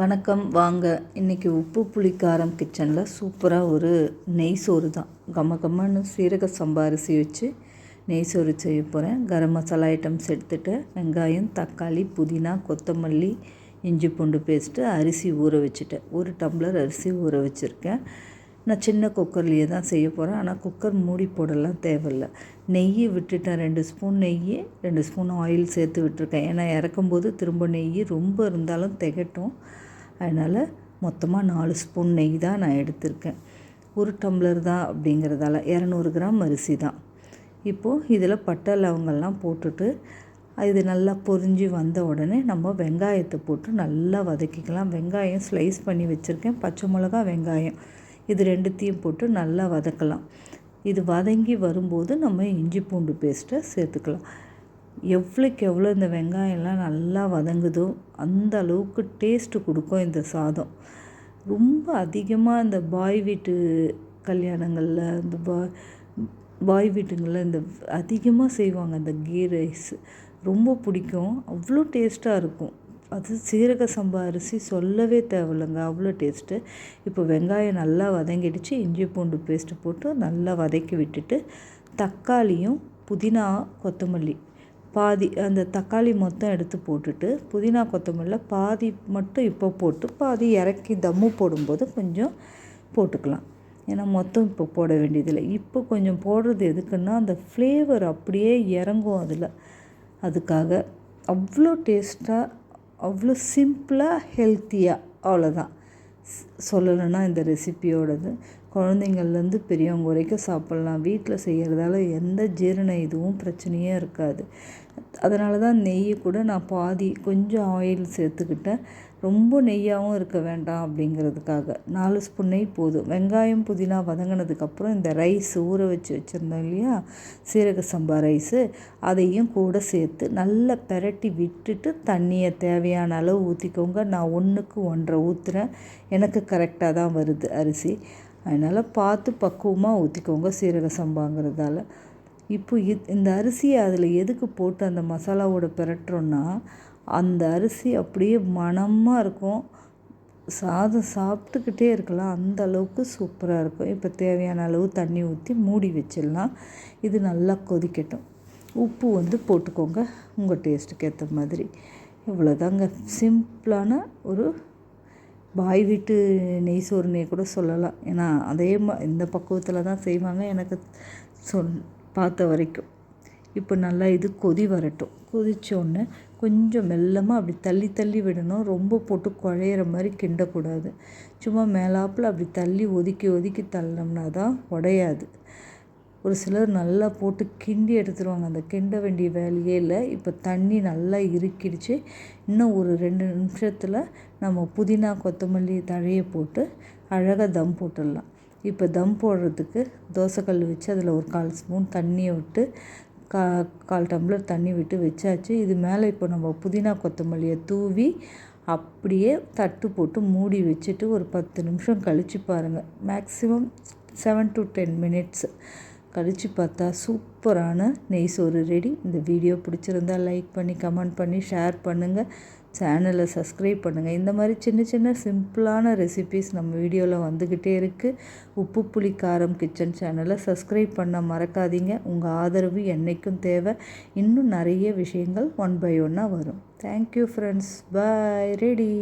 வணக்கம். வாங்க இன்றைக்கி உப்பு புளிக்காரம் கிச்சனில் சூப்பராக ஒரு நெய் சோறு தான். கம்மன்னு சீரக சம்பா அரிசி வச்சு நெய் சோறு செய்ய போகிறேன். கரம் மசாலா ஐட்டம்ஸ் எடுத்துகிட்டு வெங்காயம், தக்காளி, புதினா, கொத்தமல்லி, இஞ்சி பூண்டு பேஸ்ட்டு, அரிசி ஊற வச்சுட்டேன். 1 டம்ளர் அரிசி ஊற வச்சுருக்கேன். நான் சின்ன குக்கர்லேயே தான் செய்ய போகிறேன். ஆனால் குக்கர் மூடி போடலாம் தேவையில்லை. நெய் விட்டுட்டேன். 2 ஸ்பூன் நெய், 2 ஸ்பூன் ஆயில் சேர்த்து விட்டுருக்கேன். ஏன்னா இறக்கும்போது திரும்ப நெய் ரொம்ப இருந்தாலும் திகட்டும். அதனால் மொத்தமாக 4 ஸ்பூன் நெய் தான் நான் எடுத்திருக்கேன். 1 டம்ளர் தான் அப்படிங்கிறதால 200 கிராம் அரிசி தான். இப்போது இதில் பட்டை லவங்கள்லாம் போட்டுட்டு இது நல்லா பொரிஞ்சு வந்த உடனே நம்ம வெங்காயத்தை போட்டு நல்லா வதக்கிக்கலாம். வெங்காயம் ஸ்லைஸ் பண்ணி வச்சுருக்கேன். பச்சை மிளகா, வெங்காயம் இது 2த்தையும் போட்டு நல்லா வதக்கலாம். இது வதங்கி வரும்போது நம்ம இஞ்சி பூண்டு பேஸ்ட்டை சேர்த்துக்கலாம். எவ்வளோக்கு எவ்வளோ இந்த வெங்காயம்லாம் நல்லா வதங்குதோ அந்த அளவுக்கு டேஸ்ட்டு கொடுக்கும் இந்த சாதம். ரொம்ப அதிகமாக இந்த பாய் வீட்டு கல்யாணங்களில் இந்த பாய் வீட்டுங்களில் இந்த அதிகமாக செய்வாங்க இந்த கீ ரைஸ். ரொம்ப பிடிக்கும். அவ்வளோ டேஸ்ட்டாக இருக்கும். அது சீரக சம்பா அரிசி சொல்லவே தேவையில்லைங்க, அவ்வளோ டேஸ்ட்டு. இப்போ வெங்காயம் நல்லா வதங்கிடுச்சு. இஞ்சி பூண்டு பேஸ்ட்டு போட்டு நல்லா வதக்கி விட்டுட்டு தக்காளியும் புதினா, கொத்தமல்லி பாதி, அந்த தக்காளி மொத்தம் எடுத்து போட்டுட்டு புதினா கொத்தமல்லியில் பாதி மட்டும் இப்போ போட்டு பாதி இறக்கி தம்மு போடும்போது கொஞ்சம் போட்டுக்கலாம். ஏன்னா மொத்தம் இப்போ போட வேண்டியதில்லை. இப்போ கொஞ்சம் போடுறது எதுக்குன்னா அந்த ஃப்ளேவர் அப்படியே இறங்கும் அதில். அதுக்காக அவ்வளோ டேஸ்ட்டாக, அவ்வளோ சிம்பிளாக, ஹெல்த்தியாக, அவ்வளோதான். சொல்லலைன்னா இந்த ரெசிப்பியோடது குழந்தைங்கள்லேருந்து பெரியவங்க வரைக்கும் சாப்பிட்லாம். வீட்டில் செய்கிறதால எந்த ஜீரண இதுவும் பிரச்சனையே இருக்காது. அதனால தான் நெய் கூட நான் பாதி கொஞ்சம் ஆயில் சேர்த்துக்கிட்டேன். ரொம்ப நெய்யாகவும் இருக்க வேண்டாம் அப்படிங்கிறதுக்காக 4 ஸ்பூன் நெய் போதும். வெங்காயம், புதினா வதங்கினதுக்கப்புறம் இந்த ரைஸ் ஊற வச்சுருந்தோம் இல்லையா, சீரக சம்பா ரைஸு, அதையும் கூட சேர்த்து நல்லா பெரட்டி விட்டுட்டு தண்ணியை தேவையான அளவு ஊற்றிக்கோங்க. நான் 1க்கு 1.5 ஊற்றுறேன். எனக்கு கரெக்டாக தான் வருது அரிசி. அதனால் பார்த்து பக்குவமாக ஊற்றிக்கோங்க சீரக சம்பாங்கிறதால. இப்போ இந்த அரிசியை அதில் எதுக்கு போட்டு அந்த மசாலாவோட பெரட்டுறோன்னா, அந்த அரிசி அப்படியே மணமாக இருக்கும். சாதம் சாப்பிட்டுக்கிட்டே இருக்கலாம், அந்த அளவுக்கு சூப்பராக இருக்கும். இப்போ தேவையான அளவு தண்ணி ஊற்றி மூடி வச்சிடலாம். இது நல்லா கொதிக்கட்டும். உப்பு போட்டுக்கோங்க உங்கள் டேஸ்ட்டுக்கு ஏற்ற மாதிரி. இவ்வளோதாங்க. சிம்பிளான ஒரு பாய் வீட்டு நெய் சோறுனே கூட சொல்லலாம். ஏன்னா அதே இந்த பக்குவத்தில் தான் செய்வாங்க எனக்கு பார்த்த வரைக்கும். இப்போ நல்லா இது கொதி வரட்டும். கொதித்தோடனே கொஞ்சம் மெல்லமாக அப்படி தள்ளி தள்ளி விடணும். ரொம்ப போட்டு குழையிற மாதிரி கிண்டக்கூடாது. சும்மா மேலாப்பில் அப்படி தள்ளி ஒதுக்கி ஒதுக்கி தள்ளினோம்னா தான் உடையாது. ஒரு சிலர் நல்லா போட்டு கிண்டி எடுத்துருவாங்க. அந்த கிண்ட வேண்டிய வேலையே இல்லை. இப்போ தண்ணி நல்லா இறுக்கிடுச்சு. இன்னும் ஒரு 2 நிமிஷத்தில் நம்ம புதினா, கொத்தமல்லி தழையை போட்டு அழகாக தம் போட்டுடலாம். இப்போ தம் போடுறதுக்கு தோசைக்கல் வச்சு அதில் ஒரு 1/4 ஸ்பூன் தண்ணியை விட்டு 1/4 டம்ளர் தண்ணி விட்டு வச்சாச்சு. இது மேலே இப்போ நம்ம புதினா கொத்தமல்லியை தூவி அப்படியே தட்டு போட்டு மூடி வச்சுட்டு ஒரு 10 நிமிஷம் கழித்து பாருங்கள். மேக்ஸிமம் 7 to 10 மினிட்ஸ் கழித்து பார்த்தா சூப்பரான நெய் சோறு ரெடி. இந்த வீடியோ பிடிச்சிருந்தால் லைக் பண்ணி, கமெண்ட் பண்ணி, ஷேர் பண்ணுங்கள். சேனலை சப்ஸ்கிரைப் பண்ணுங்கள். இந்த மாதிரி சின்ன சின்ன சிம்பிளான ரெசிபீஸ் நம்ம வீடியோவில் வந்துக்கிட்டே இருக்குது. உப்பு புளி காரம் கிச்சன் சேனலை சப்ஸ்கிரைப் பண்ண மறக்காதீங்க. உங்கள் ஆதரவு என்றைக்கும் தேவை. இன்னும் நிறைய விஷயங்கள் 1 by 1 வரும். Thank you friends. பாய். ரெடி.